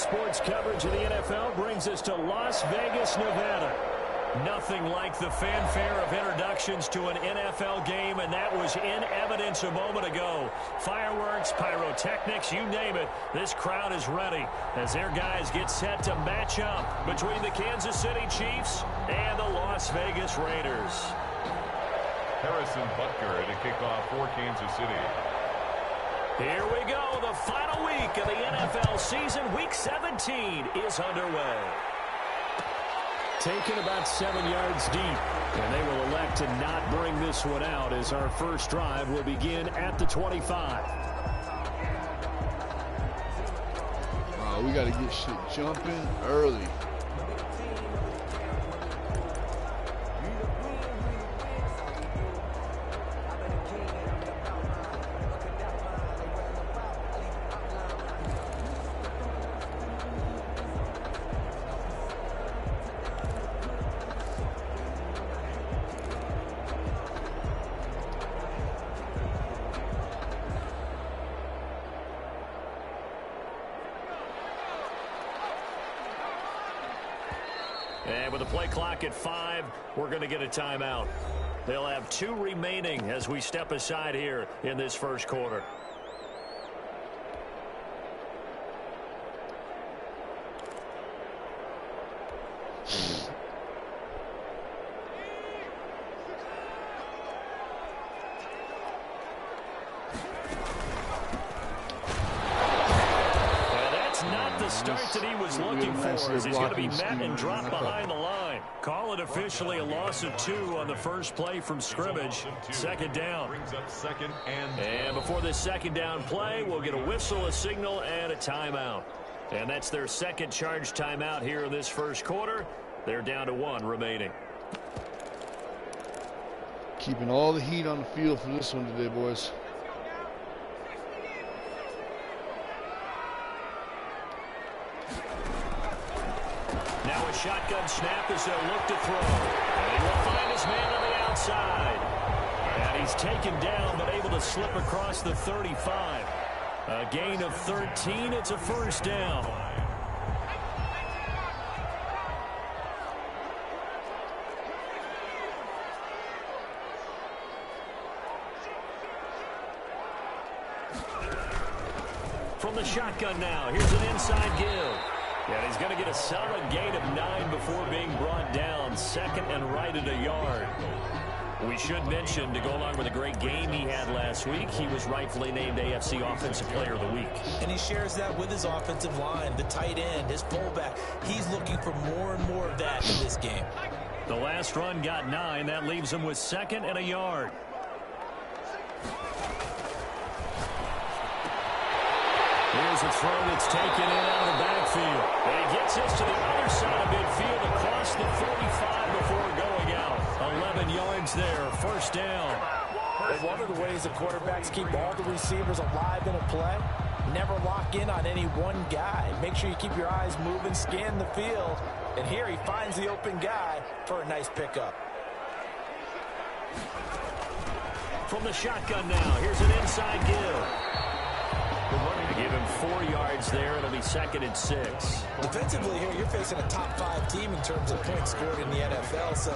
sports coverage of the NFL brings us to Las Vegas, Nevada. Nothing like the fanfare of introductions to an NFL game, and that was in evidence a moment ago. Fireworks, pyrotechnics, you name it, this crowd is ready as their guys get set to match up between the Kansas City Chiefs and the Las Vegas Raiders. Harrison Butker to kick off for Kansas City. Here we go. The final week of the NFL season. Week 17 is underway. Taken about 7 yards deep, and they will elect to not bring this one out as our first drive will begin at the 25. We got to get shit jumping early. And with the play clock at 5, we're going to get a timeout. They'll have 2 remaining as we step aside here in this first quarter. Start that he was looking for as he's going to be met and dropped behind the line. Call it officially a loss of 2 on the first play from scrimmage. Second down. And before this second down play, we'll get a whistle, a signal, and a timeout. And that's their second charge timeout here in this first quarter. They're down to 1 remaining. Keeping all the heat on the field for this one today, boys. Now a shotgun snap as they'll look to throw. And he will find his man on the outside. And he's taken down but able to slip across the 35. A gain of 13. It's a first down. From the shotgun now, here's an inside give. And he's going to get a solid gain of 9 before being brought down. Second and right at a yard. We should mention, to go along with a great game he had last week, he was rightfully named AFC Offensive Player of the Week. And he shares that with his offensive line, the tight end, his fullback. He's looking for more and more of that in this game. The last run got 9. That leaves him with second and a yard. Here's a throw that's taken in out of the backfield. And he gets this to the other side of midfield across the 45 before going out. 11 yards there, first down. And one of the ways the quarterbacks keep all the receivers alive in a play, never lock in on any one guy. Make sure you keep your eyes moving, scan the field. And here he finds the open guy for a nice pickup. From the shotgun now, here's an inside give. To give him 4 yards there. It'll be second and 6. Defensively here, you're facing a top 5 team in terms of points scored in the NFL. So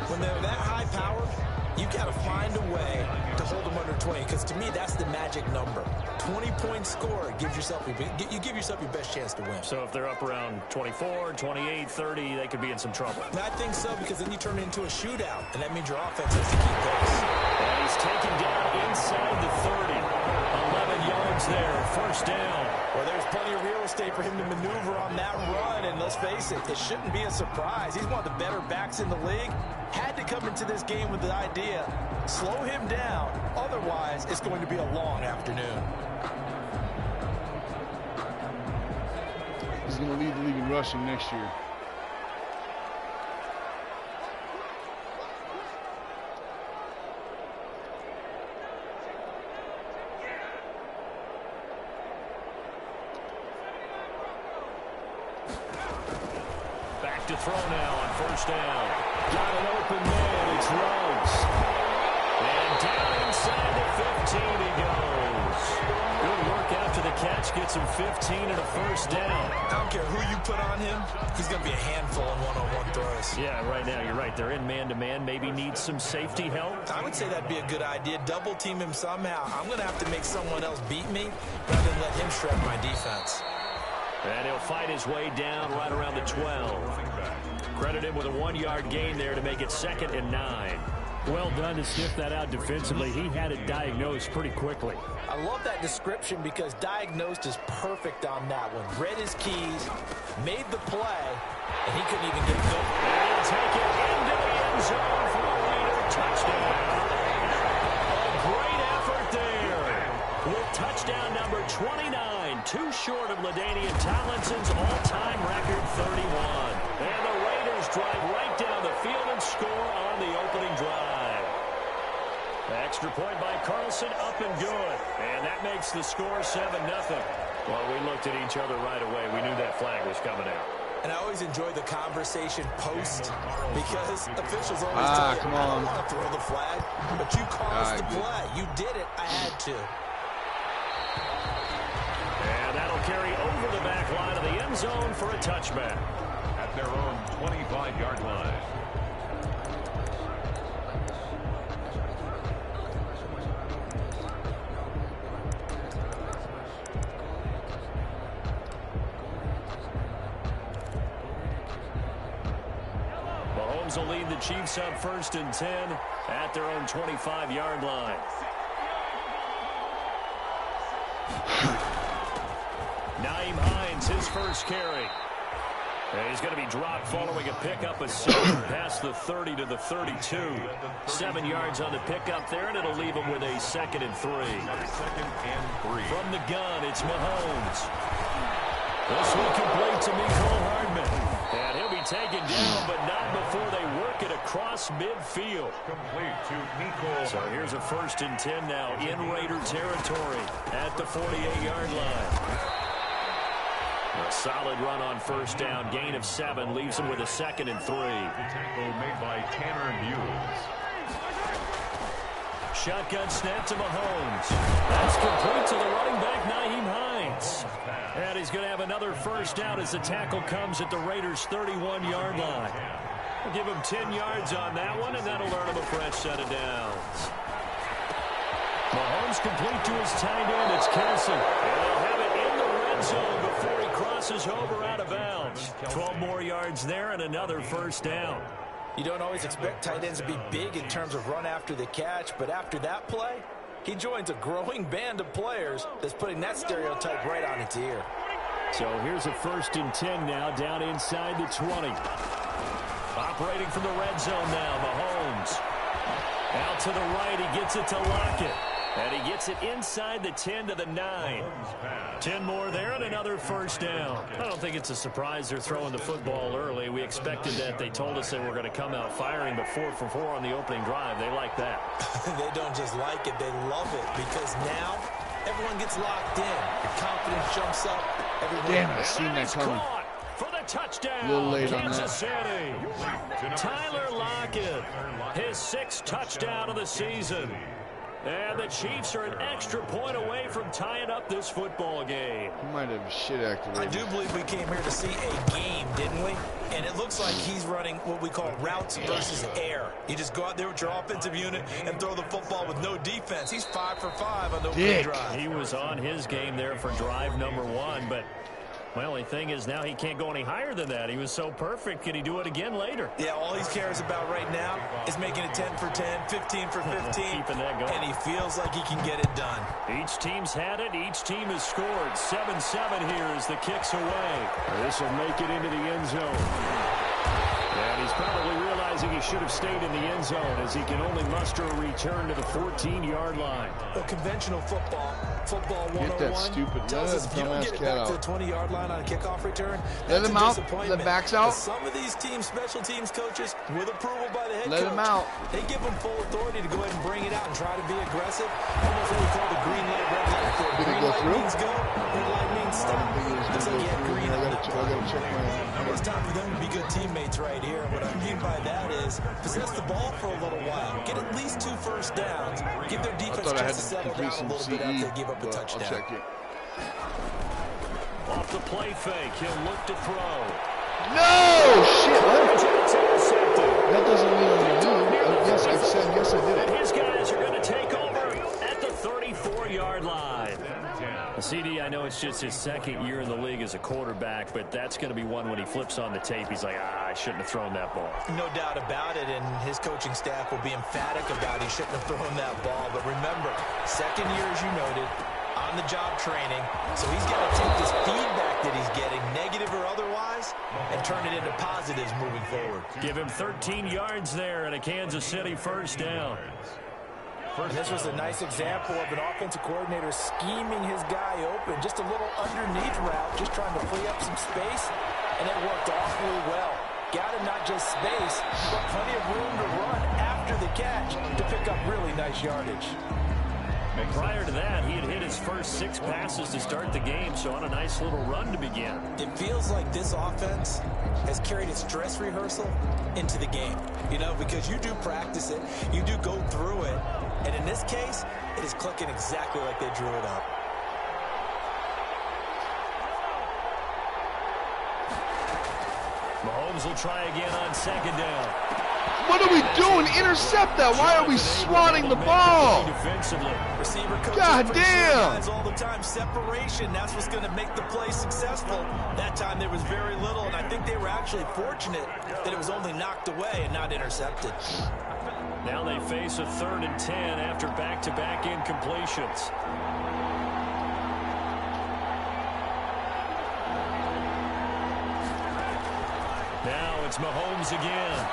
when they're that high powered, you've got to find a way to hold them under 20. Because to me, that's the magic number. 20 points scored gives yourself you give yourself your best chance to win. So if they're up around 24, 28, 30, they could be in some trouble. I think so, because then you turn it into a shootout, and that means your offense has to keep pace. And he's taken down inside the 30. 11 yards there, first down. Well, there's plenty of real estate for him to maneuver on that run, and let's face it, it shouldn't be a surprise. He's one of the better backs in the league. Had to come into this game with the idea, slow him down, otherwise it's going to be a long afternoon. He's going to lead the league in rushing next year. Back to throw now on first down. Got an open man. It's Regs. And down inside the 15 he goes. Good work after the catch. gets him 15 and a first down. I don't care who you put on him. He's going to be a handful in one-on-one throws. Yeah, right now you're right. They're in man-to-man. Maybe needs some safety help. I would say that'd be a good idea. Double team him somehow. I'm going to have to make someone else beat me rather than let him shred my defense. And he'll fight his way down right around the 12. Credit him with a 1-yard gain there to make it 2nd and 9. Well done to sniff that out defensively. He had it diagnosed pretty quickly. I love that description because diagnosed is perfect on that one. Read his keys, made the play, and he couldn't even get it going. And he'll take it into the end zone for a Raider touchdown. A great effort there. With touchdown number 29, too short of LaDainian Tomlinson's all-time record 31. And the Raiders drive right down the field and score on the opening drive. Extra point by Carlson, up and good. And that makes the score 7-0. Well, we looked at each other right away. We knew that flag was coming out. And I always enjoy the conversation post because officials always tell you, I don't want to throw the flag, but you caused the play. You did it. I had to. And that'll carry over the back line of the end zone for a touchback. At their own 25-yard line. Mahomes will lead the Chiefs up 1st and 10 at their own 25-yard line. Nyheim Hines, his first carry. And he's going to be dropped following a pickup of 7 past the 30 to the 32. 7 yards on the pickup there, and it'll leave him with a 2nd and 3. 2nd and 3. From the gun, it's Mahomes. This one complete to Mecole Hardman. And he'll be taken down, but not before they work it across midfield. Complete to Mecole. So here's a 1st and 10 now in Raider territory at the 48-yard line. A solid run on 1st down. Gain of 7 leaves him with a 2nd and 3. Tackle made by Tanner Muse. Shotgun snap to Mahomes. That's complete to the running back, Nyheim Hines. And he's going to have another 1st down as the tackle comes at the Raiders' 31-yard line. We'll give him 10 yards on that one, and that'll earn him a fresh set of downs. Mahomes complete to his tight end. It's Kelsey. And they'll have it in the red zone before he crosses over out of bounds. 12 more yards there and another 1st down. You don't always expect tight ends to be big in terms of run after the catch, but after that play, he joins a growing band of players that's putting that stereotype right on its ear. So here's a 1st and 10 now down inside the 20. Operating from the red zone now, Mahomes. Out to the right, he gets it to Lockett. And he gets it inside the 10 to the 9. 10 more there and another 1st down. I don't think it's a surprise they're throwing the football early. We expected that. They told us they were going to come out firing, but 4 for 4 on the opening drive. They like that. They don't just like it, they love it, because now everyone gets locked in. The confidence jumps up. Damn, I seen that coming. For the touchdown, A little late on Kansas that. City. Tyler Lockett, his 6th touchdown of the season. And the Chiefs are an extra point away from tying up this football game. He might have shit activated. I do believe we came here to see a game, didn't we? And it looks like he's running what we call routes versus air. You just go out there with your offensive unit and throw the football with no defense. He's 5 for 5 on the opening drive. He was on his game there for drive number 1, but my only thing is now he can't go any higher than that. He was so perfect. Can he do it again later? Yeah, all he cares about right now is making it 10 for 10, 15 for 15. Keeping that going. And he feels like he can get it done. Each team's had it. Each team has scored. 7-7 here as the kick's away. This will make it into the end zone. And he's probably realizing he should have stayed in the end zone as he can only muster a return to the 14-yard line. Well, conventional football 101 Get that stupid tells us if you don't get it back to the 20-yard line on a kickoff return, let that's him a out. disappointment. Let backs out. Some of these teams, special teams coaches, with approval by the head Let coach, him out. they give them full authority to go ahead and bring it out and try to be aggressive. Almost what we call the green light, red light. Did it Green go light through? means go, red light means stop. I think it was Looks going like to he had go through. green I on got to check my... It's time for them to be good teammates right here. What I mean by that is possess the ball for a little while. Get at least 2 first downs. Give their I defense thought I had just to to settle complete down a some little bit after CE, they give up a but touchdown. I'll check it. Off the play fake, he'll look to throw. No! Shit, what? That doesn't mean I'm going to do. Yes, I said yes, I did it. And his guys are going to take over at the 34-yard line. CD, I know it's just his second year in the league as a quarterback, but that's going to be one when he flips on the tape. He's like, I shouldn't have thrown that ball. No doubt about it, and his coaching staff will be emphatic about he shouldn't have thrown that ball. But remember, second year, as you noted, on-the-job training, so he's got to take this feedback that he's getting, negative or otherwise, and turn it into positives moving forward. Give him 13 yards there and a Kansas City first down. And this was a nice example of an offensive coordinator scheming his guy open. Just a little underneath route, just trying to free up some space, and it worked awfully well. Got him not just space, but plenty of room to run after the catch to pick up really nice yardage. And prior to that, he had hit his first 6 passes to start the game, so on a nice little run to begin. It feels like this offense has carried its dress rehearsal into the game. You know, because you do practice it, you do go through it, and in this case, it is clicking exactly like they drew it up. Mahomes will try again on second down. What are we doing? Intercept that. Why are we swatting the ball? Receiver coach God damn. all the time. Separation, that's what's going to make the play successful. That time there was very little, and I think they were actually fortunate that it was only knocked away and not intercepted. Now they face a 3rd and 10 after back-to-back incompletions. Now it's Mahomes again.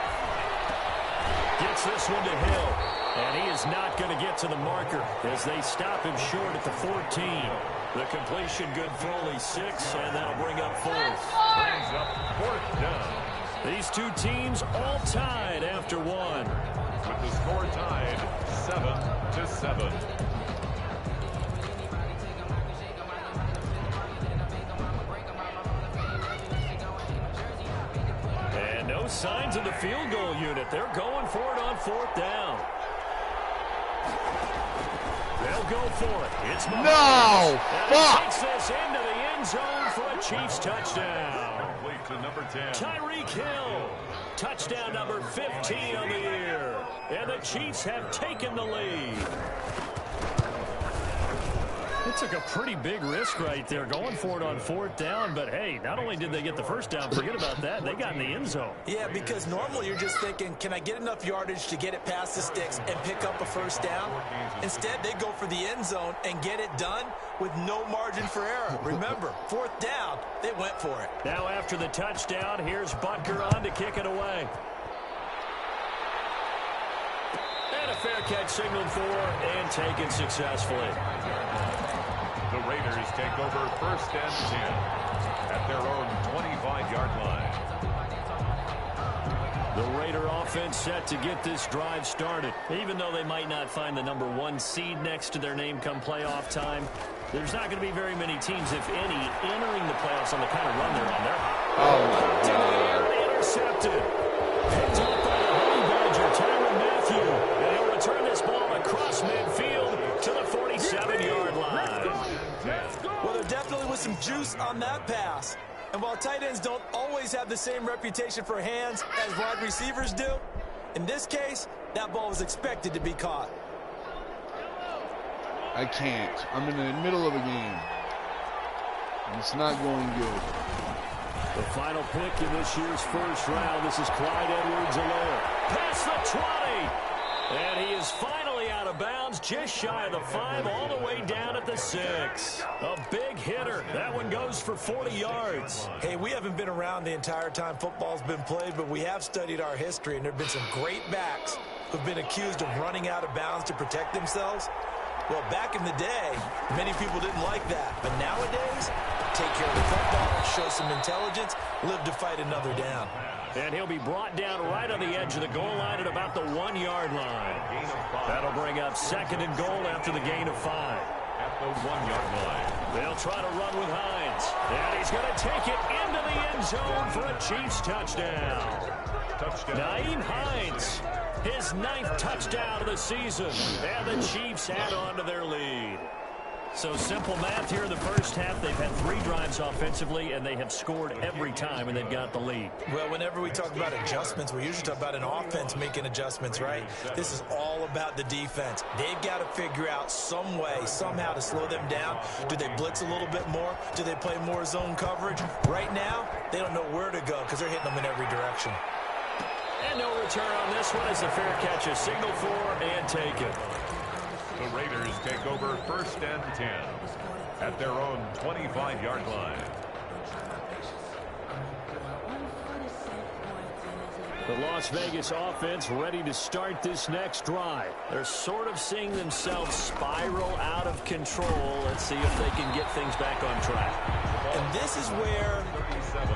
Gets this one to Hill. And he is not going to get to the marker as they stop him short at the 14. The completion good for only 6, and that'll bring up 4th. Brings up 4th down. These two teams all tied after 1. With the score tied 7-7. And no signs of the field goal unit. They're going for it on 4th down. They'll go for it. It's Mahomes. No! And he Fuck! takes this into the end zone for a Chiefs touchdown. Complete to number 10. Tyreek Hill. Touchdown number 15 on the year. And the Chiefs have taken the lead. It took a pretty big risk right there going for it on 4th down. But, hey, not only did they get the first down, forget about that, they got in the end zone. Yeah, because normally you're just thinking, can I get enough yardage to get it past the sticks and pick up a first down? Instead, they go for the end zone and get it done with no margin for error. Remember, 4th down, they went for it. Now after the touchdown, here's Butker on to kick it away. And a fair catch signaled for and taken successfully. The Raiders take over 1st and 10 at their own 25-yard line. The Raider offense set to get this drive started. Even though they might not find the number 1 seed next to their name come playoff time, there's not going to be very many teams, if any, entering the playoffs on the kind of run they're on. Oh, my God. Intercepted. Picked up by the Honey Badger, Tyrann Mathieu. And he'll return this ball across midfield to the 47-yard line. Well, there definitely was some juice on that pass. And while tight ends don't always have the same reputation for hands as wide receivers do, in this case, that ball was expected to be caught. I can't. I'm in the middle of a game. It's not going good. The final pick in this year's first round. This is Clyde Edwards-Helaire. Past the 20. And he is finally out of bounds, just shy of the 5, all the way down at the 6. A big hitter. That one goes for 40 yards. Hey, we haven't been around the entire time football's been played, but we have studied our history, and there have been some great backs who've been accused of running out of bounds to protect themselves. Well, back in the day, many people didn't like that. But nowadays, take care of the football, show some intelligence, live to fight another down. And he'll be brought down right on the edge of the goal line at about the 1-yard line. That'll bring up 2nd and goal after the gain of 5. At the 1-yard line. They'll try to run with Hines. And he's going to take it into the end zone for a Chiefs touchdown. Nyheim Hines, his 9th touchdown of the season. And the Chiefs add on to their lead. So simple math here in the first half. They've had 3 drives offensively, and they have scored every time, and they've got the lead. Well, whenever we talk about adjustments, we usually talk about an offense making adjustments, right? This is all about the defense. They've got to figure out some way, somehow to slow them down. Do they blitz a little bit more? Do they play more zone coverage? Right now, they don't know where to go because they're hitting them in every direction. And no return on this one as the fair catch is signaled for and taken. The Raiders take over 1st and 10 at their own 25-yard line. The Las Vegas offense ready to start this next drive. They're sort of seeing themselves spiral out of control. Let's see if they can get things back on track. And this is where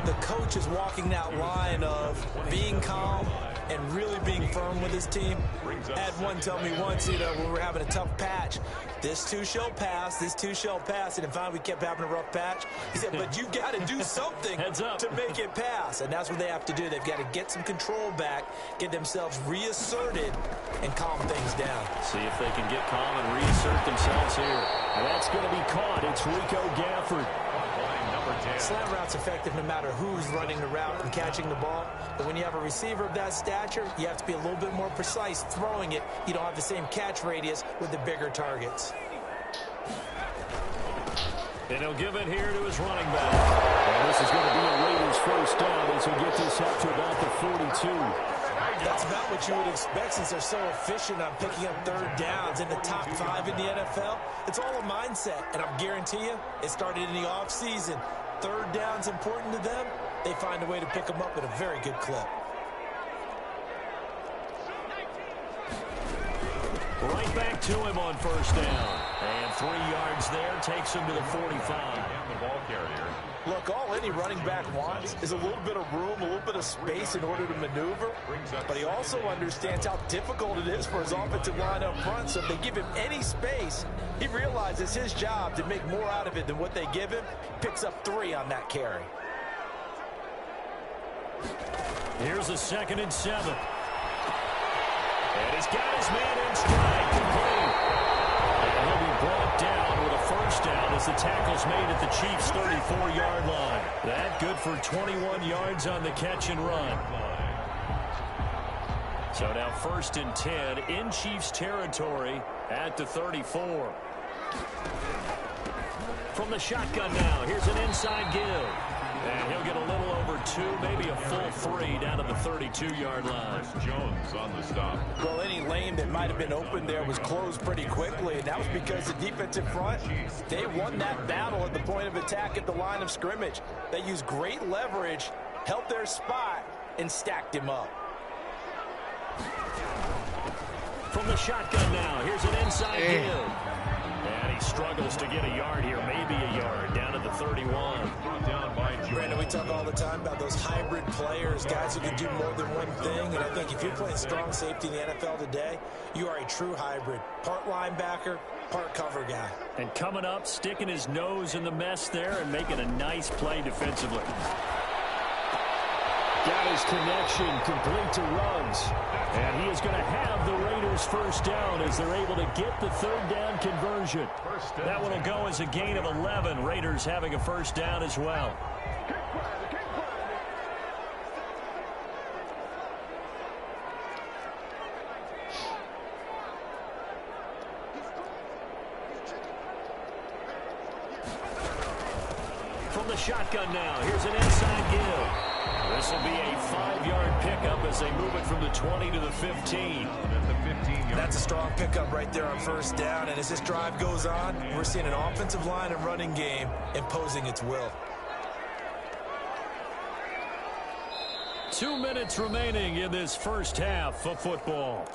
the coach is walking that line of being calm and really being firm with his team. I had one tell me once, when we were having a tough patch, this too shall pass, this too shall pass. And finally, we kept having a rough patch. He said, but you got to do something to make it pass. And that's what they have to do. They've got to get some control back, get themselves reasserted, and calm things down. See if they can get calm and reassert themselves here. And that's going to be caught. It's Rico Gafford. Slant route's effective no matter who's running the route and catching the ball. But when you have a receiver of that stature, you have to be a little bit more precise throwing it. You don't have the same catch radius with the bigger targets. And he'll give it here to his running back. And this is going to be a Raiders first down as he'll get this up to about the 42. That's about what you would expect since they're so efficient on picking up 3rd downs in the top 5 in the NFL. It's all a mindset, and I'm guarantee you it started in the offseason. 3rd down's important to them. They find a way to pick them up at a very good clip. Right back to him on 1st down. And 3 yards there takes him to the 45. And the ball carrier. Look, all any running back wants is a little bit of room, a little bit of space in order to maneuver. But he also understands how difficult it is for his offensive line up front. So if they give him any space, he realizes his job to make more out of it than what they give him. Picks up 3 on that carry. Here's a 2nd and 7. And he's got his man in stride, complete. And he'll be brought down with a 1st down as the tackle's made at the Chiefs' 34-yard line. That good for 21 yards on the catch and run. So now 1st and 10 in Chiefs territory at the 34. From the shotgun now, here's an inside give. And he'll get a little over 2, maybe a full 3 down to the 32-yard line. Jones on the stop. Well, any lane that might have been open there was closed pretty quickly, and that was because the defensive front, they won that battle at the point of attack at the line of scrimmage. They used great leverage, held their spot, and stacked him up. From the shotgun now, here's an inside give. And he struggles to get a yard here, maybe a yard, down to the 31. Down by Brandon, we talk all the time about those hybrid players, guys who can do more than one thing. And I think if you're playing strong safety in the NFL today, you are a true hybrid. Part linebacker, part cover guy. And coming up, sticking his nose in the mess there and making a nice play defensively. Got his connection complete to Ruggs. And he is going to have the Raiders 1st down as they're able to get the 3rd down conversion. That one will go as a gain of 11. Raiders having a 1st down as well. From the shotgun now, here's an inside give. This will be a 5-yard pickup as they move it from the 20 to the 15. That's a strong pickup right there on 1st down. And as this drive goes on, we're seeing an offensive line and running game imposing its will. 2 minutes remaining in this first half of football.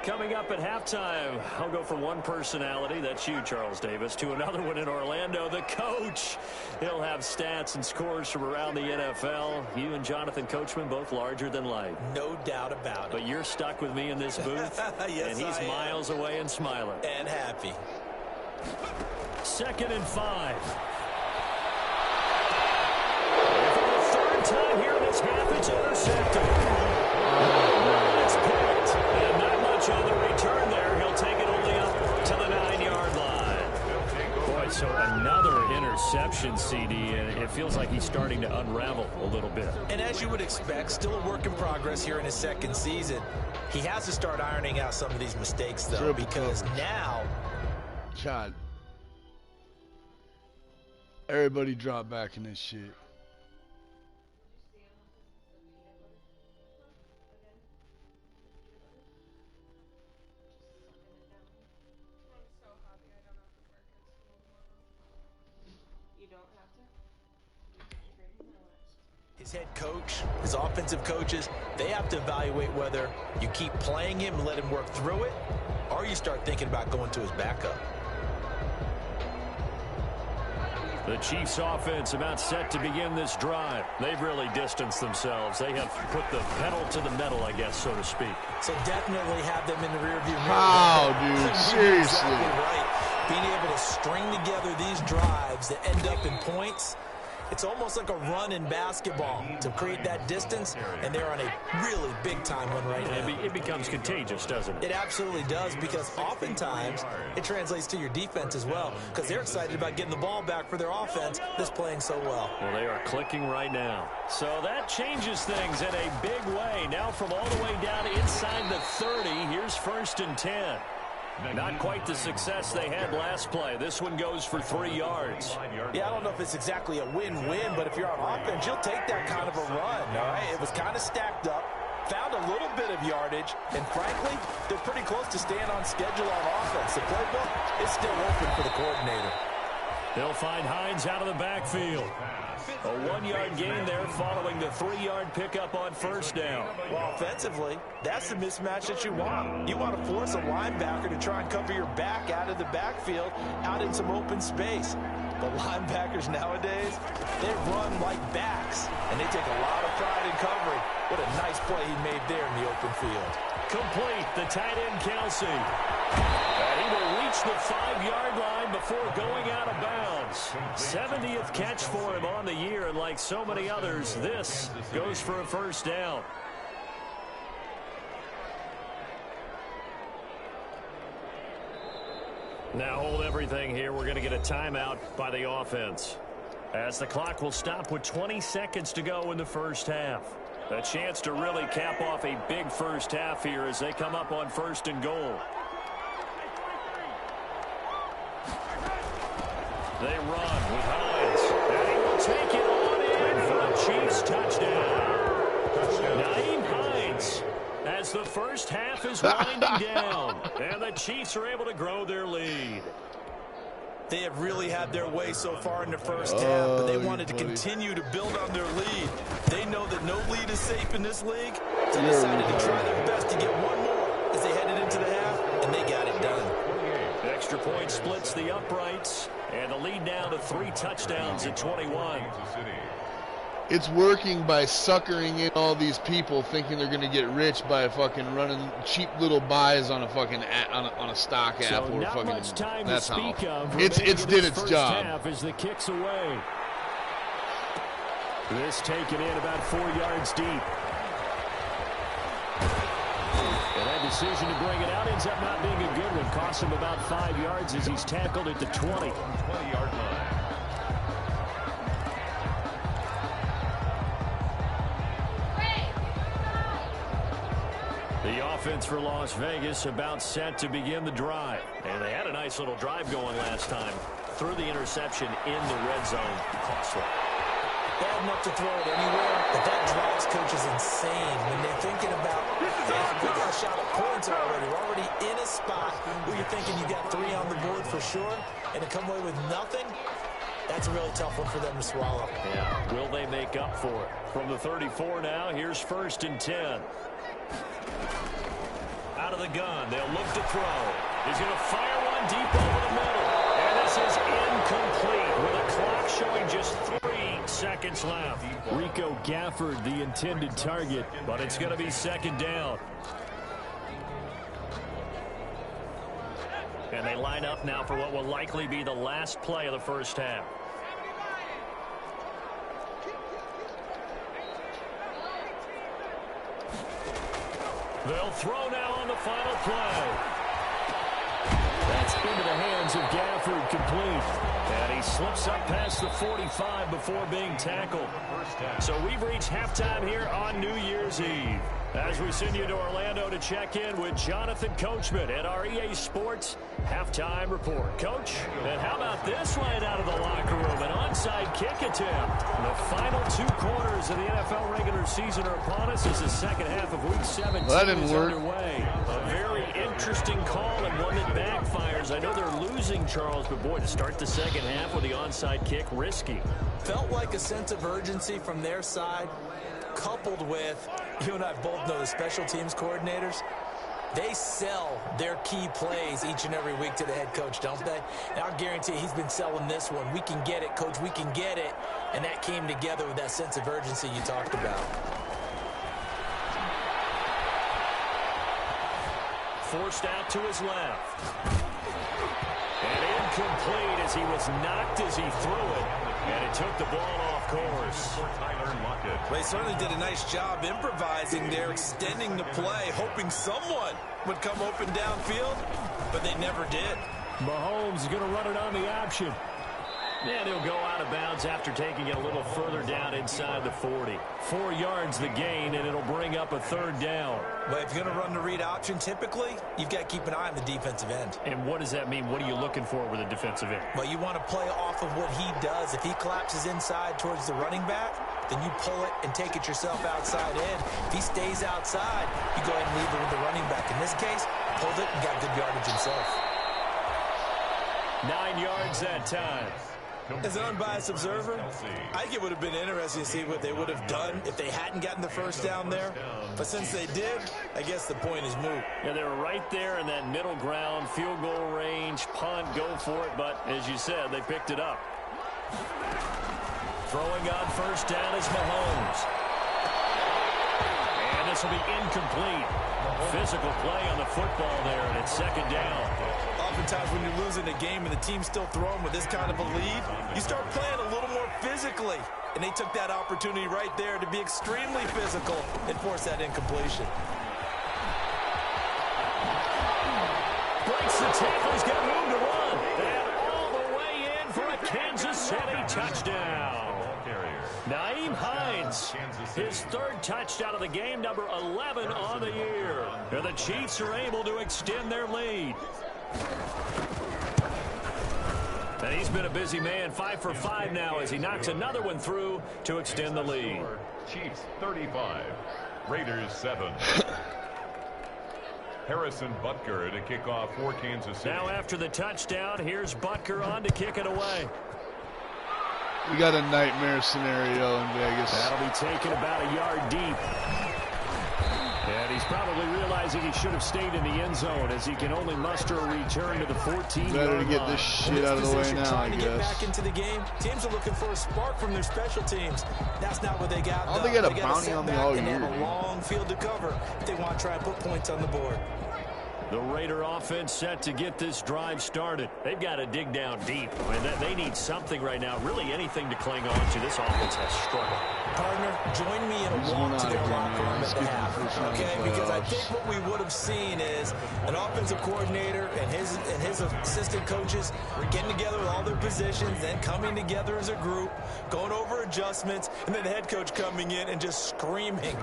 Coming up at halftime, I'll go from one personality, that's you, Charles Davis, to another one in Orlando, the coach. He'll have stats and scores from around the NFL. You and Jonathan Coachman, both larger than life. No doubt about it. But you're stuck with me in this booth, yes, and he's miles away and smiling. And happy. 2nd and 5. And for the 3rd time here in this half, it's intercepted. It's picked. And not much on the return there. He'll interceptions, CD, and it feels like he's starting to unravel a little bit. And as you would expect, still a work in progress here in his second season. He has to start ironing out some of these mistakes, though, because now... God. Everybody drop back in this shit. His head coach, his offensive coaches, they have to evaluate whether you keep playing him and let him work through it, or you start thinking about going to his backup. The Chiefs offense about set to begin this drive. They've really distanced themselves. They have put the pedal to the metal, I guess, so to speak. So definitely have them in the rearview mirror. How, dude? Seriously. Exactly right. Being able to string together these drives that end up in points, it's almost like a run in basketball to create that distance, and they're on a really big-time one right now. It becomes contagious, doesn't it? It absolutely does, because oftentimes it translates to your defense as well, because they're excited about getting the ball back for their offense that's playing so well. Well, they are clicking right now. So that changes things in a big way. Now from all the way down inside the 30, here's 1st and 10. Not quite the success they had last play. This one goes for 3 yards. Yeah, I don't know if it's exactly a win-win, but if you're on offense, you'll take that kind of a run, all right? It was kind of stacked up, found a little bit of yardage, and frankly, they're pretty close to staying on schedule on offense. The playbook is still open for the coordinator. They'll find Hines out of the backfield. A 1-yard gain there following the 3-yard pickup on 1st down. Well, offensively, that's the mismatch that you want. You want to force a linebacker to try and cover your back out of the backfield, out in some open space. The linebackers nowadays, they run like backs, and they take a lot of pride in covering. What a nice play he made there in the open field. Complete, the tight end Kelsey. And he will reach the 5-yard line before going out of bounds. 70th catch for him on the year, and like so many others, this goes for a 1st down. Now hold everything here. We're going to get a timeout by the offense, as the clock will stop with 20 seconds to go in the 1st half. A chance to really cap off a big 1st half here as they come up on 1st and goal. They run with Hines, and he will take it on in for a Chiefs touchdown. Naeem Hines, as the 1st half is winding down, and the Chiefs are able to grow their lead. They have really had their way so far in the 1st half, but they wanted to continue to build on their lead. They know that no lead is safe in this league, so they decided to try their best to get one more as they headed into the half, and they got it done. Extra point splits the uprights, and the lead now to 3 touchdowns at 21. It's working by suckering in all these people thinking they're going to get rich by fucking running cheap little buys on a fucking on a stock app or not fucking. Much time that's to speak how of. it's did its job. Half as the kicks away. This taken in about 4 yards deep. And that decision to bring it out ends up not being a good one. Costs him about 5 yards as he's tackled at the 20. 20-yard line. The offense for Las Vegas about set to begin the drive. And they had a nice little drive going last time. Threw the interception in the red zone. Costly. Bad enough to throw it anywhere, but that drives coaches insane when they're thinking about, hey, we got a shot at points already. We're already in a spot where you're thinking you got 3 on the board for sure, and to come away with nothing, that's a really tough one for them to swallow. Yeah, will they make up for it? From the 34 now, here's 1st and 10. Out of the gun, they'll look to throw. He's going to fire one deep over the middle. And this is incomplete with a clock showing just 3 seconds left. Rico Gafford, the intended target, but it's going to be 2nd down. And they line up now for what will likely be the last play of the 1st half. They'll throw now on the final play. That's into the hands hands of Gafford, complete. And he slips up past the 45 before being tackled. So we've reached halftime here on New Year's Eve. As we send you to Orlando to check in with Jonathan Coachman at our EA Sports Halftime Report. Coach, and how about this right out of the locker room? An onside kick attempt. The final 2 quarters of the NFL regular season are upon us as the second half of Week 17 is underway. A very interesting call and one that backfires. I know they're losing, Charles, but boy, to start the second half with the onside kick, risky. Felt like a sense of urgency from their side, coupled with, you and I both know the special teams coordinators, they sell their key plays each and every week to the head coach, don't they? And I'll guarantee he's been selling this one. We can get it, coach, we can get it. And that came together with that sense of urgency you talked about. Forced out to his left. And incomplete as he was knocked as he threw it. And it took the ball off course. They certainly did a nice job improvising there, extending the play, hoping someone would come open downfield, but they never did. Mahomes is going to run it on the option. And he'll go out of bounds after taking it a little further down inside the 40. 4 yards the gain, and it'll bring up a 3rd down. But if you're going to run the read option, typically, you've got to keep an eye on the defensive end. And what does that mean? What are you looking for with a defensive end? Well, you want to play off of what he does. If he collapses inside towards the running back, then you pull it and take it yourself outside in. If he stays outside, you go ahead and leave it with the running back. In this case, pulled it and got good yardage himself. 9 yards that time. As an unbiased observer, I think it would have been interesting to see what they would have done if they hadn't gotten the first down there. But since they did, I guess the point is moot. Yeah, they were right there in that middle ground, field goal range, punt, go for it. But as you said, they picked it up. Throwing on first down is Mahomes. And this will be incomplete. Physical play on the football there, and it's 2nd down. Oftentimes when you're losing a game and the team's still throwing with this kind of a lead, you start playing a little more physically. And they took that opportunity right there to be extremely physical and force that incompletion. Breaks the tackle, he's got room to run. And all the way in for a Kansas City touchdown. Nyheim Hines, his 3rd touchdown of the game, number 11 on the year. And the Chiefs are able to extend their lead. And he's been a busy man, 5 for 5 now as he knocks another one through to extend the lead. Chiefs 35, Raiders 7. Harrison Butker to kick off for Kansas City. Now after the touchdown, here's Butker on to kick it away. We got a nightmare scenario in Vegas. That'll be taken about a yard deep. And he's probably realizing he should have stayed in the end zone as he can only muster a return to the 14-yard line. Better to get this shit out of the way now, I guess. Get back into the game. Teams are looking for a spark from their special teams. That's not what they got. I don't think they got a bounty on the all year. They have a long field to cover if they want to try and put points on the board. The Raider offense set to get this drive started. They've got to dig down deep. I mean, they need something right now, really anything to cling on to. This offense has struggled. Partner, join me in a walk to their locker room at the half, okay? Because I think what we would have seen is an offensive coordinator and his assistant coaches getting together with all their positions, then coming together as a group, going over adjustments, and then the head coach coming in and just screaming,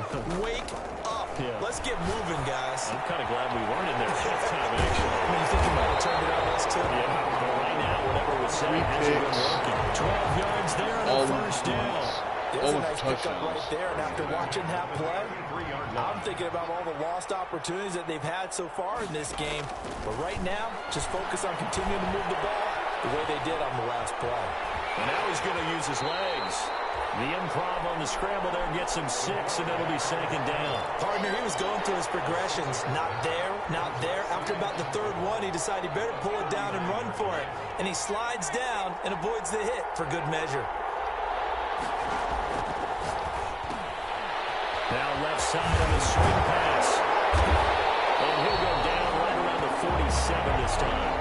"Wake up! Yeah. Let's get moving, guys." I'm kind of glad we weren't in there halftime action. When you think you might have turned it on us too. Yeah, but right now, whatever was said hasn't been working. 12 yards there and a first down. There's a nice pickup right there, and after watching that play, I'm thinking about all the lost opportunities that they've had so far in this game. But right now, just focus on continuing to move the ball the way they did on the last play. And now he's going to use his legs. The improv on the scramble there gets him 6, and it'll be 2nd down. Partner, he was going through his progressions. Not there, not there. After about the 3rd one, he decided he better pull it down and run for it. And he slides down and avoids the hit for good measure. Now left side on the swing pass. And he'll go down right around the 47 this time.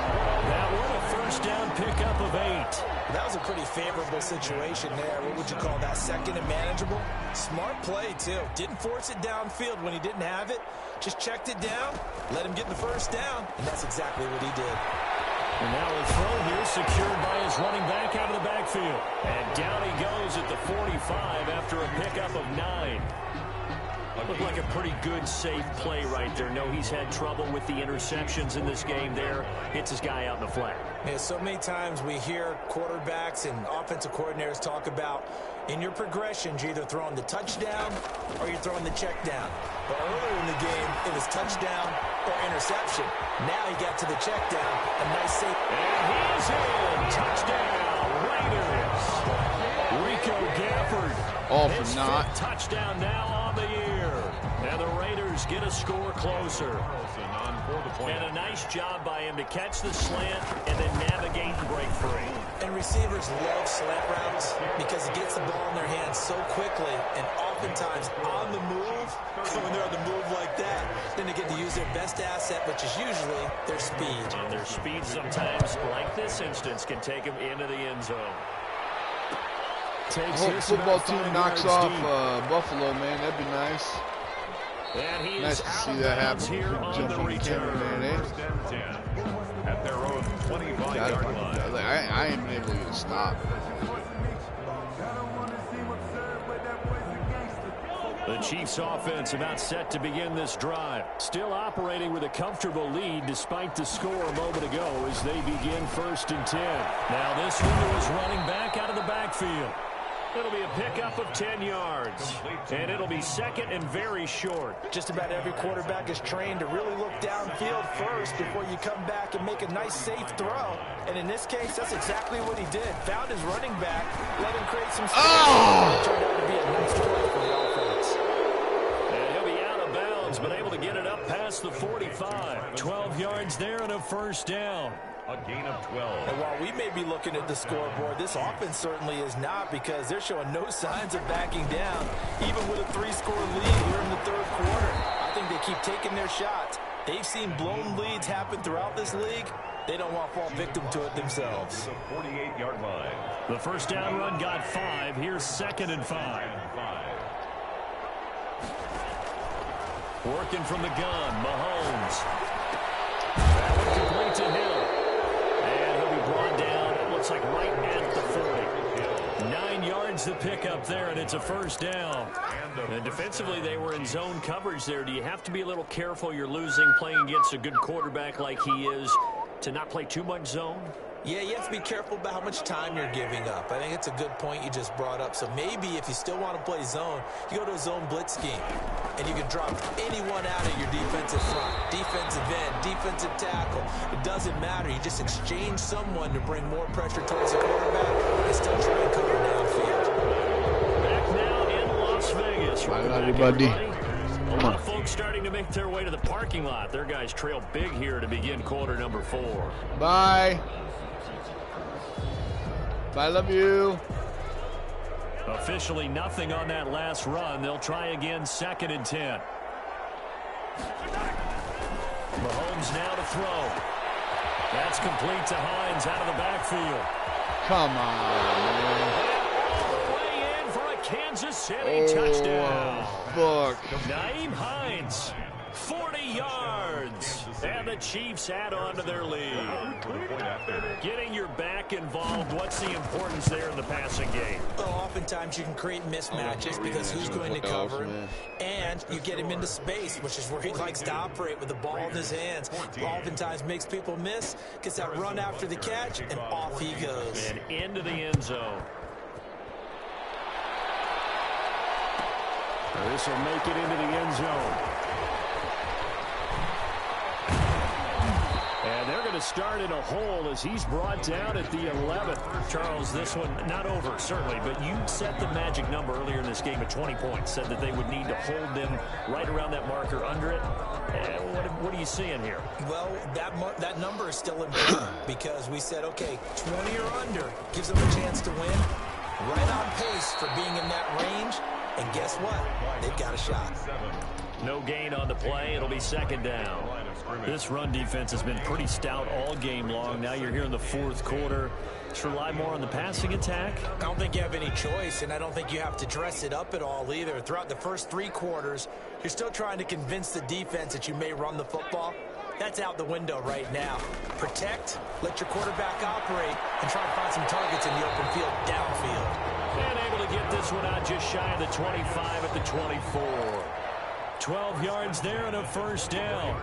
That one a first down pickup of 8. That was a pretty favorable situation there. What would you call that? 2nd and manageable? Smart play, too. Didn't force it downfield when he didn't have it. Just checked it down, let him get the first down, and that's exactly what he did. And now a throw here secured by his running back out of the backfield. And down he goes at the 45 after a pickup of 9. Looked like a pretty good, safe play right there. No, he's had trouble with the interceptions in this game there. Hits his guy out in the flat. Yeah, so many times we hear quarterbacks and offensive coordinators talk about in your progressions, you're either throwing the touchdown or you're throwing the check down. But earlier in the game, it was touchdown or interception. Now he got to the check down. A nice save. And he's in. Touchdown, Raiders. Rico Gafford. All for his naught. fifth touchdown now on the year. And the Raiders get a score closer. And a nice job by him to catch the slant and then navigate and break free. And receivers love slant routes because it gets the ball in their hands so quickly and oftentimes on the move. When they're on the move like that, then they get to use their best asset, which is usually their speed. And their speed sometimes, like this instance, can take them into the end zone. I hope football team knocks off Buffalo, man. That'd be nice. And he Nice is to out see of that bounds happen. here on the return. First and 10 at their own 25-yard line. I ain't been able to get a stop. The Chiefs offense about set to begin this drive. Still operating with a comfortable lead despite the score a moment ago as they begin 1st and 10. Now this one to his running back out of the backfield. It'll be a pickup of 10 yards. And it'll be second and very short. Just about every quarterback is trained to really look downfield first before you come back and make a nice, safe throw. And in this case, that's exactly what he did. Found his running back, let him create some space. It turned out to be a nice play for the offense. And he'll be out of bounds, but able to get it up past the 45. 12 yards there and a first down. A gain of 12. And while we may be looking at the scoreboard, this offense certainly is not because they're showing no signs of backing down, even with a 3-score lead here in the 3rd quarter. I think they keep taking their shots. They've seen blown leads happen throughout this league. They don't want to fall victim to it themselves. The 48-yard line. The first down run got 5. Here's 2nd and 5. Working from the gun, Mahomes. That one complete to Hill. And he'll be brought down, it looks like right at the 40. 9 yards to pick up there, and it's a first down. And defensively, they were in zone coverage there. Do you have to be a little careful you're losing playing against a good quarterback like he is to not play too much zone? Yeah, you have to be careful about how much time you're giving up. I think it's a good point you just brought up. So maybe if you still want to play zone, you go to a zone blitz scheme. And you can drop anyone out of your defensive front, defensive end, defensive tackle. It doesn't matter. You just exchange someone to bring more pressure towards the quarterback and still try and cover downfield. Back now in Las Vegas. Bye, everybody. A lot of folks starting to make their way to the parking lot. Their guys trail big here to begin quarter number 4. Bye. Bye, love you. Officially nothing on that last run. They'll try again 2nd and 10. Mahomes now to throw. That's complete to Hines out of the backfield. Come on, man. All the way in for a Kansas City touchdown. Fuck. Nyheim Hines, 40 yards. And the Chiefs add on to their lead. Getting your back involved, what's the importance there in the passing game? Well, oftentimes you can create mismatches because who's going to cover him, and you get him into space, which is where he likes to operate with the ball in his hands. Oftentimes makes people miss, gets that run after the catch, and off he goes. And into the end zone. This will make it into the end zone. And they're going to start in a hole as he's brought down at the 11th. Charles, this one not over, certainly, but you set the magic number earlier in this game at 20 points, said that they would need to hold them right around that marker under it. What are you seeing here? Well, that number is still important because we said, okay, 20 or under gives them a chance to win. Right on pace for being in that range. And guess what? They've got a shot. No gain on the play. It'll be 2nd down. This run defense has been pretty stout all game long. Now you're here in the 4th quarter. Just rely more on the passing attack. I don't think you have any choice, and I don't think you have to dress it up at all either. Throughout the first 3 quarters, you're still trying to convince the defense that you may run the football. That's out the window right now. Protect, let your quarterback operate, and try to find some targets in the open field downfield. And able to get this one out just shy of the 25 at the 24. 12 yards there and a first down.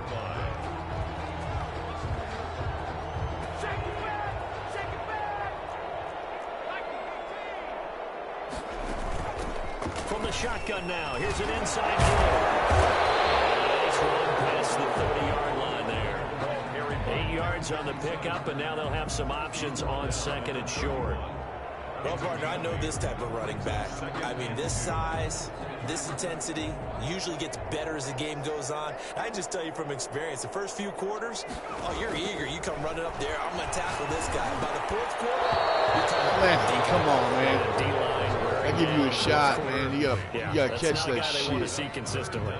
From the shotgun now, here's an inside throw. Nice run past the 30-yard line there. 8 yards on the pickup, and now they'll have some options on second and short. Well, partner, I know this type of running back. I mean, this size, this intensity usually gets better as the game goes on. I just tell you from experience, the first few quarters, oh, you're eager. You come running up there, I'm going to tackle this guy. By the fourth quarter, Come on, man. I give you a shot, man. You gotta catch that shit. They want to see consistently.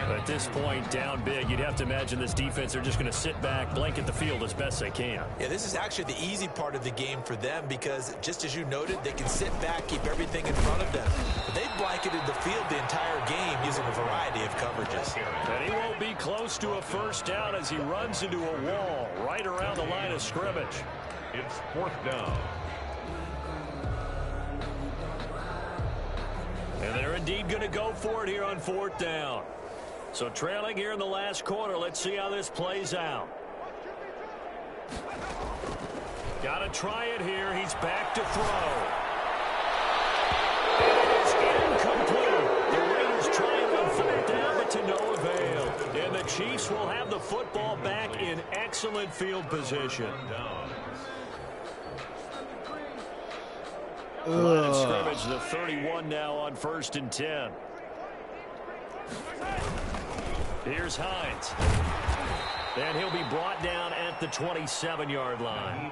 But at this point, down big, you'd have to imagine this defense are just going to sit back, blanket the field as best they can. Yeah, this is actually the easy part of the game for them because, just as you noted, they can sit back, keep everything in front of them. But they've blanketed the field the entire game using a variety of coverages. And he won't be close to a first down as he runs into a wall right around the line of scrimmage. It's fourth down. And they're indeed going to go for it here on fourth down. So trailing here in the last quarter. Let's see how this plays out. Got to try it here. He's back to throw. It is incomplete. The Raiders trying on fourth down, but to no avail. And the Chiefs will have the football back in excellent field position. Line of scrimmage, the 31 now on 1st and 10. Here's Hines. And he'll be brought down at the 27-yard line.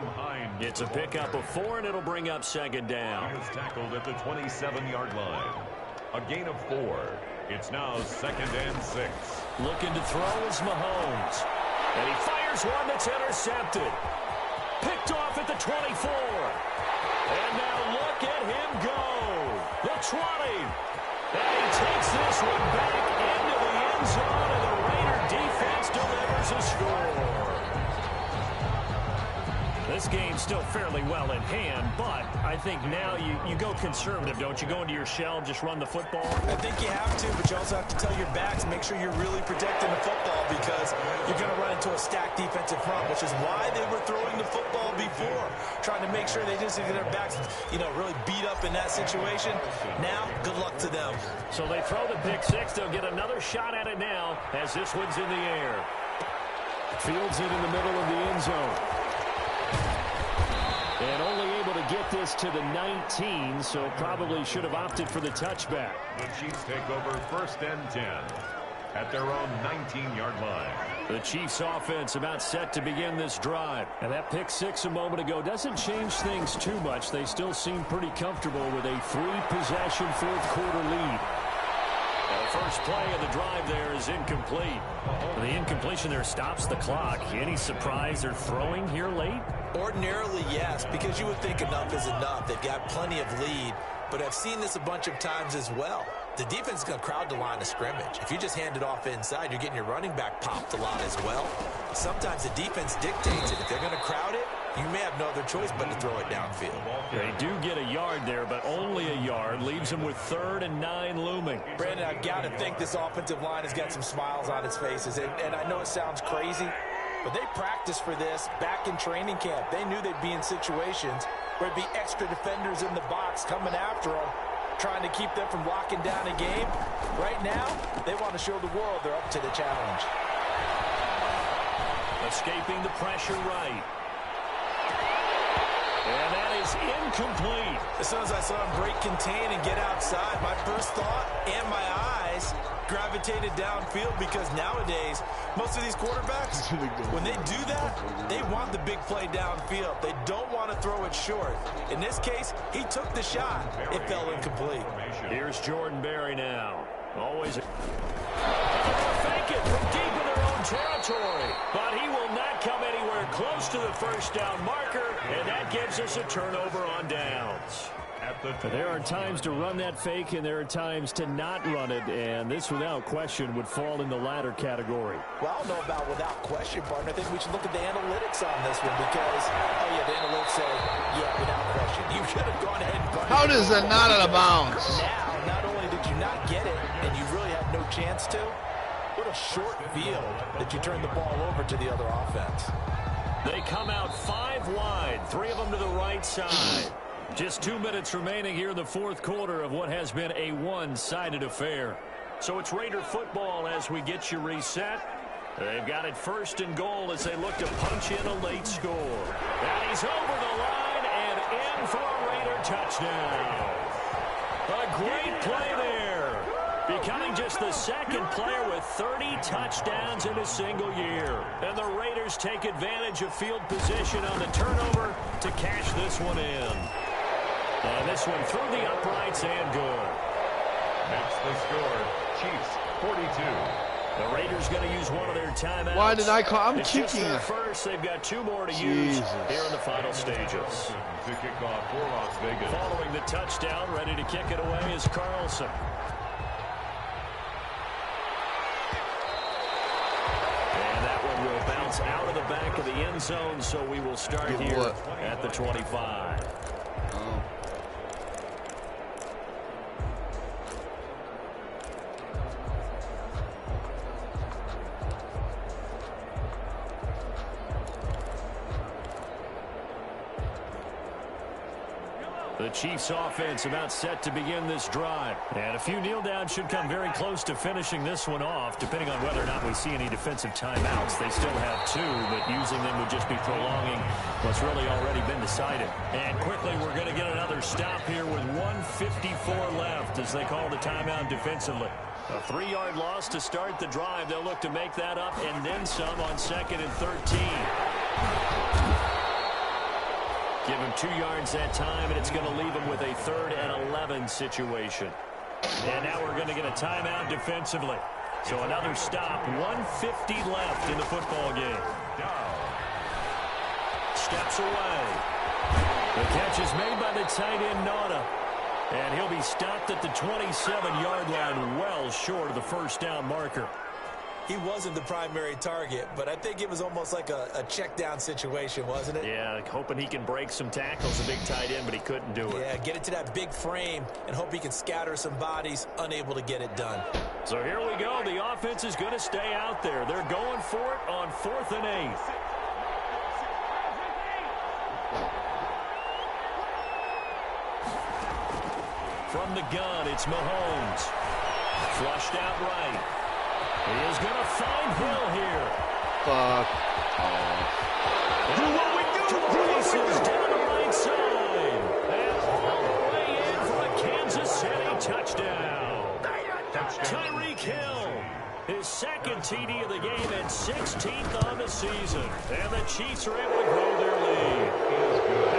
It's a pickup of 4, and it'll bring up second down. He is tackled at the 27-yard line. A gain of 4. It's now 2nd and 6. Looking to throw is Mahomes. And he fires one that's intercepted. Picked off at the 24. And now look at him go. The 20. And he takes this one back into the end zone, and the Raider defense delivers a score. This game's still fairly well in hand, but I think now you go conservative, don't you? Go into your shell, just run the football? I think you have to, but you also have to tell your backs, make sure you're really protecting the football because you're going to run into a stacked defensive front, which is why they were throwing the football before, trying to make sure they just get their backs, really beat up in that situation. Now, good luck to them. So they throw the pick six. They'll get another shot at it now as this one's in the air. Fields it in the middle of the end zone. And only able to get this to the 19, so probably should have opted for the touchback. The Chiefs take over 1st and 10 at their own 19-yard line. The Chiefs offense about set to begin this drive. And that pick six a moment ago doesn't change things too much. They still seem pretty comfortable with a 3-possession fourth-quarter lead. The first play of the drive there is incomplete. The incompletion there stops the clock. Any surprise they're throwing here late? Ordinarily, yes, because you would think enough is enough. They've got plenty of lead, but I've seen this a bunch of times as well. The defense is going to crowd the line of scrimmage. If you just hand it off inside, you're getting your running back popped a lot as well. Sometimes the defense dictates it. If they're going to crowd it, you may have no other choice but to throw it downfield. They do get a yard there, but only a yard. Leaves them with 3rd and 9 looming. Brandon, I've got to think this offensive line has got some smiles on its faces. And I know it sounds crazy, but they practiced for this back in training camp. They knew they'd be in situations where there'd be extra defenders in the box coming after them, trying to keep them from locking down a game. Right now, they want to show the world they're up to the challenge. Escaping the pressure right. And that is incomplete. As soon as I saw him break contain and get outside, my first thought and my eyes gravitated downfield because nowadays, most of these quarterbacks, when they do that, they want the big play downfield. They don't want to throw it short. In this case, he took the shot. It fell incomplete. Here's Jordan Berry now. Always fake it from deep in their own territory. But he will not come anywhere close to the first down marker, and that gives us a turnover on downs. There are times to run that fake, and there are times to not run it, and this, without question, would fall in the latter category. Well, I don't know about without question, partner. I think we should look at the analytics on this one because, oh, yeah, the analytics say, yeah, without question. You should have gone ahead and punted. How does that not out of bounds? Now, not only did you not get it, and you really had no chance to, what a short field that you turned the ball over to the other offense. They come out 5 wide, 3 of them to the right side. Just 2 minutes remaining here in the fourth quarter of what has been a one-sided affair. So it's Raider football as we get you reset. They've got it first and goal as they look to punch in a late score. And he's over the line and in for a Raider touchdown. A great play there. Becoming just the second player with 30 touchdowns in a single year. And the Raiders take advantage of field position on the turnover to cash this one in. And this one through the uprights and good. That's the score. Chiefs 42. The Raiders going to use one of their timeouts. Why did I call? I'm it's kicking just it. First, they've got 2 more to use here in the final stages. To kick off for Las Vegas. Following the touchdown, ready to kick it away is Carlson. And that one will bounce out of the back of the end zone, so we will start here at the 25. Oh. The Chiefs offense about set to begin this drive. And a few kneel downs should come very close to finishing this one off, depending on whether or not we see any defensive timeouts. They still have 2, but using them would just be prolonging what's really already been decided. And quickly, we're going to get another stop here with 1:54 left as they call the timeout defensively. A 3-yard loss to start the drive. They'll look to make that up and then some on 2nd and 13. Give him 2 yards that time, and it's going to leave him with a 3rd and 11 situation. And now we're going to get a timeout defensively. So another stop, 1:50 left in the football game. Steps away. The catch is made by the tight end, Nauta. And he'll be stopped at the 27-yard line, well short of the first down marker. He wasn't the primary target, but I think it was almost like a check down situation, wasn't it? Yeah, hoping he can break some tackles, a big tight end, but he couldn't do it. Yeah, get it to that big frame and hope he can scatter some bodies, unable to get it done. So here we go. The offense is going to stay out there. They're going for it on 4th and 8. From the gun, it's Mahomes. Flushed out right. He is going to find Hill here. Fuck. Do what we do. Races down the right side. And all the way in for a Kansas City touchdown. Tyreek Hill. His 2nd TD of the game and 16th on the season. And the Chiefs are able to grow their lead.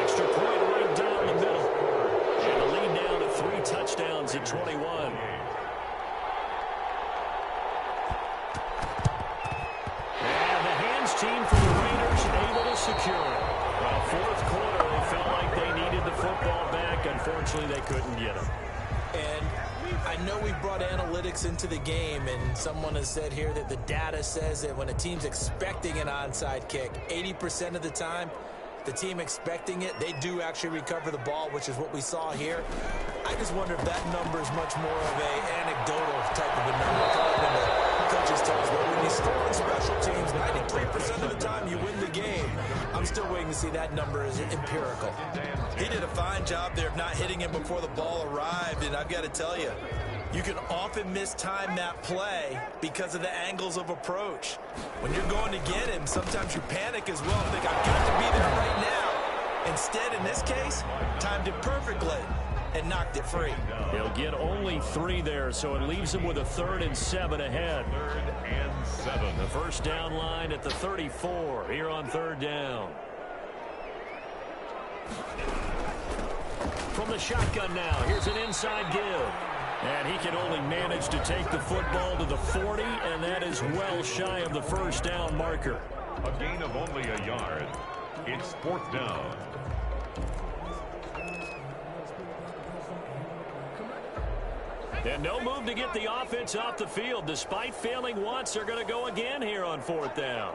Extra point right down the middle. And the lead down to 3 touchdowns at 21. Team for the Raiders able to secure it. Well, 4th quarter, they felt like they needed the football back. Unfortunately, they couldn't get them. And I know we brought analytics into the game, and someone has said here that the data says that when a team's expecting an onside kick, 80% of the time, the team expecting it, they do actually recover the ball, which is what we saw here. I just wonder if that number is much more of an anecdotal type of a number. Coaches tell us, well, when you score on special teams, 93% of the time you win the game. I'm still waiting to see that number is empirical. He did a fine job there of not hitting him before the ball arrived, and I've got to tell you, you can often mistime that play because of the angles of approach. When you're going to get him, sometimes you panic as well and think, I've got to be there right now. Instead, in this case, timed it perfectly and knocked it free. He'll get only 3 there, so it leaves him with a 3rd and 7 ahead. 3rd and 7. The first down line at the 34 here on 3rd down. From the shotgun now, here's an inside give. And he can only manage to take the football to the 40, and that is well shy of the first down marker. A gain of only a yard. It's 4th down. And no move to get the offense off the field. Despite failing once, they're going to go again here on 4th down.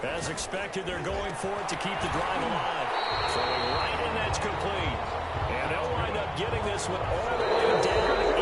As expected, they're going for it to keep the drive alive. Throwing right, and that's complete. And they'll wind up getting this one all the way down